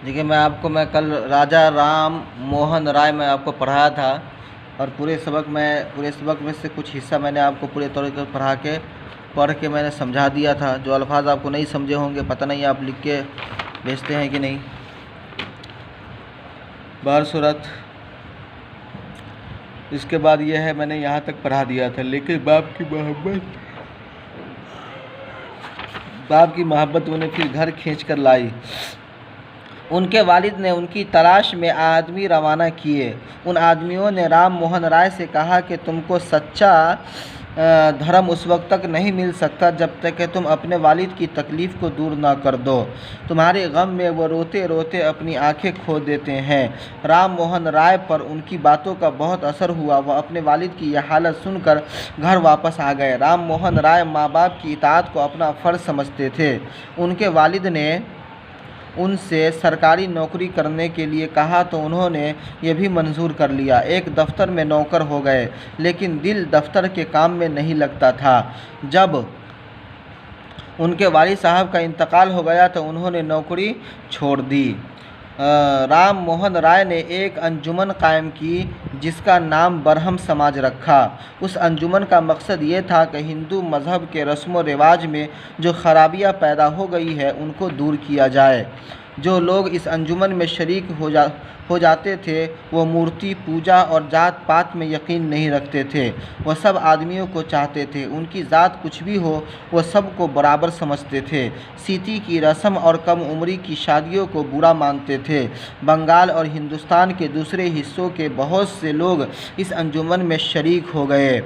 देखिए मैं कल राजा राम मोहन राय मैं आपको पढ़ाया था और पूरे सबक में से कुछ हिस्सा मैंने आपको पूरे तौर पर पढ़ के मैंने समझा दिया था। जो अल्फाज आपको नहीं समझे होंगे, पता नहीं आप लिख के भेजते हैं कि नहीं। बार सूरत, इसके बाद यह है मैंने यहाँ तक पढ़ा दिया था। लेकिन बाप की मोहब्बत उन्हें फिर घर खींच कर लाई। उनके वालिद ने उनकी तलाश में आदमी रवाना किए। उन आदमियों ने राम मोहन राय से कहा कि तुमको सच्चा धर्म उस वक्त तक नहीं मिल सकता जब तक कि तुम अपने वालिद की तकलीफ़ को दूर ना कर दो। तुम्हारे गम में वो रोते रोते अपनी आंखें खो देते हैं। राम मोहन राय पर उनकी बातों का बहुत असर हुआ। वह अपने वालिद की यह हालत सुनकर घर वापस आ गए। राम मोहन राय माँ बाप की इताअत को अपना फ़र्ज़ समझते थे। उनके वालिद ने उनसे सरकारी नौकरी करने के लिए कहा तो उन्होंने ये भी मंजूर कर लिया। एक दफ्तर में नौकर हो गए, लेकिन दिल दफ्तर के काम में नहीं लगता था। जब उनके वालिद साहब का इंतकाल हो गया तो उन्होंने नौकरी छोड़ दी। राम मोहन राय ने एक अंजुमन कायम की जिसका नाम बरहम समाज रखा। उस अंजुमन का मकसद ये था कि हिंदू मज़हब के रस्म व रिवाज में जो खराबियाँ पैदा हो गई है उनको दूर किया जाए। जो लोग इस अंजुमन में शरीक हो जाते थे वो मूर्ति पूजा और जात पात में यकीन नहीं रखते थे। वह सब आदमियों को चाहते थे। उनकी ज़ात कुछ भी हो वह सब को बराबर समझते थे। सीती की रस्म और कम उम्री की शादियों को बुरा मानते थे। बंगाल और हिंदुस्तान के दूसरे हिस्सों के बहुत से लोग इस अंजुमन में शरीक हो गए।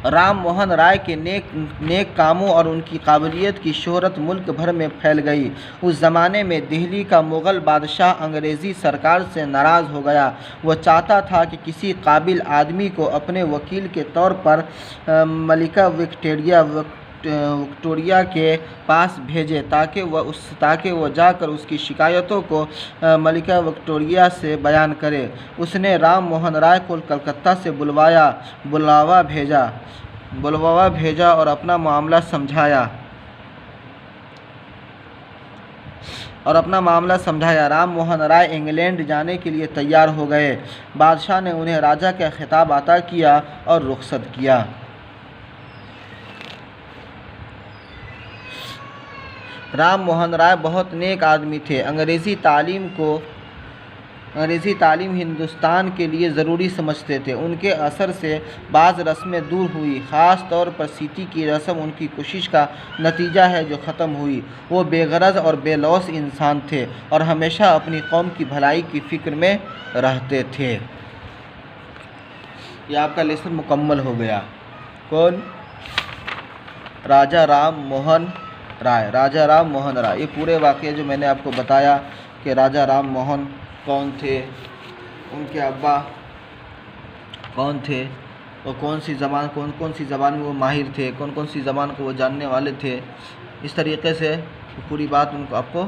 राम मोहन राय के नेक कामों और उनकी काबिलियत की शोहरत मुल्क भर में फैल गई। उस ज़माने में दिल्ली का मुग़ल बादशाह अंग्रेज़ी सरकार से नाराज़ हो गया। वह चाहता था कि किसी काबिल आदमी को अपने वकील के तौर पर मलिका विक्टोरिया के पास भेजे ताकि वह जाकर उसकी शिकायतों को मलिका विक्टोरिया से बयान करे। उसने राम मोहन राय को कलकत्ता से बुलवावा भेजा और अपना मामला समझाया। राम मोहन राय इंग्लैंड जाने के लिए तैयार हो गए। बादशाह ने उन्हें राजा का खिताब अता किया और रुखसत किया। राम मोहन राय बहुत नेक आदमी थे। अंग्रेज़ी तालीम हिंदुस्तान के लिए ज़रूरी समझते थे। उनके असर से बाज़ रस्में दूर हुई, ख़ास तौर पर सीती की रस्म उनकी कोशिश का नतीजा है जो ख़त्म हुई। वो बेगरज और बेलौस इंसान थे और हमेशा अपनी कौम की भलाई की फ़िक्र में रहते थे। ये आपका लेसन मुकम्मल हो गया। कौन? राजा राम मोहन राय। ये पूरे वाक़े जो मैंने आपको बताया कि राजा राम मोहन कौन थे, उनके अब्बा कौन थे और कौन सी ज़बान में वो माहिर थे, कौन सी ज़बान को वो जानने वाले थे, इस तरीक़े से पूरी बात उनको आपको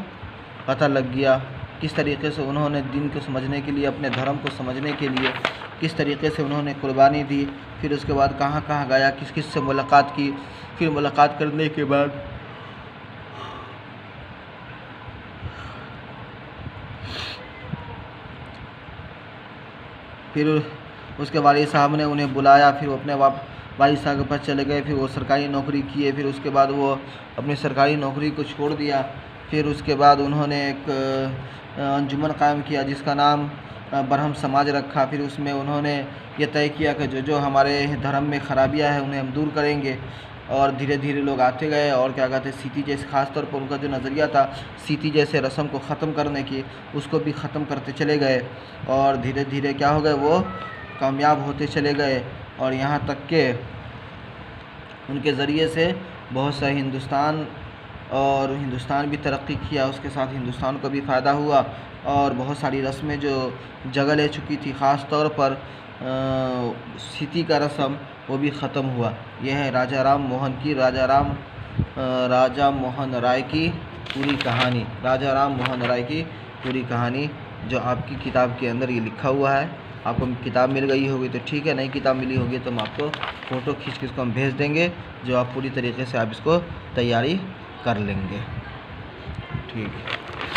पता लग गया। किस तरीक़े से उन्होंने दिन को समझने के लिए, अपने धर्म को समझने के लिए किस तरीक़े से उन्होंने कुर्बानी दी। फिर उसके बाद कहाँ कहाँ गया, किस किस से मुलाकात की। फिर मुलाकात करने के बाद फिर उसके वालिद साहब ने उन्हें बुलाया। फिर वो अपने वालिद साहब के पास चले गए। फिर वो सरकारी नौकरी किए। फिर उसके बाद वो अपनी सरकारी नौकरी को छोड़ दिया। फिर उसके बाद उन्होंने एक अंजुमन कायम किया जिसका नाम बरहम समाज रखा। फिर उसमें उन्होंने ये तय किया कि जो हमारे धर्म में ख़राबियाँ हैं उन्हें हम दूर करेंगे। और धीरे धीरे लोग आते गए और क्या कहते हैं, सीती जैसे, ख़ास तौर पर उनका जो नज़रिया था सीती जैसे रस्म को ख़त्म करने की, उसको भी ख़त्म करते चले गए। और धीरे धीरे क्या हो गए, वो कामयाब होते चले गए। और यहाँ तक के उनके ज़रिए से बहुत सा हिंदुस्तान भी तरक्की किया, उसके साथ हिंदुस्तान को भी फ़ायदा हुआ। और बहुत सारी रस्में जो जगह ले चुकी थी, ख़ास तौर पर सीती का रस्म, वो भी ख़त्म हुआ। यह है राजा मोहन राय की पूरी कहानी। राजा राम मोहन राय की पूरी कहानी जो आपकी किताब के अंदर ये लिखा हुआ है। आपको किताब मिल गई होगी तो ठीक है, नहीं किताब मिली होगी तो हम आपको फ़ोटो खींच के इसको हम भेज देंगे, जो आप पूरी तरीके से आप इसको तैयारी कर लेंगे। ठीक है।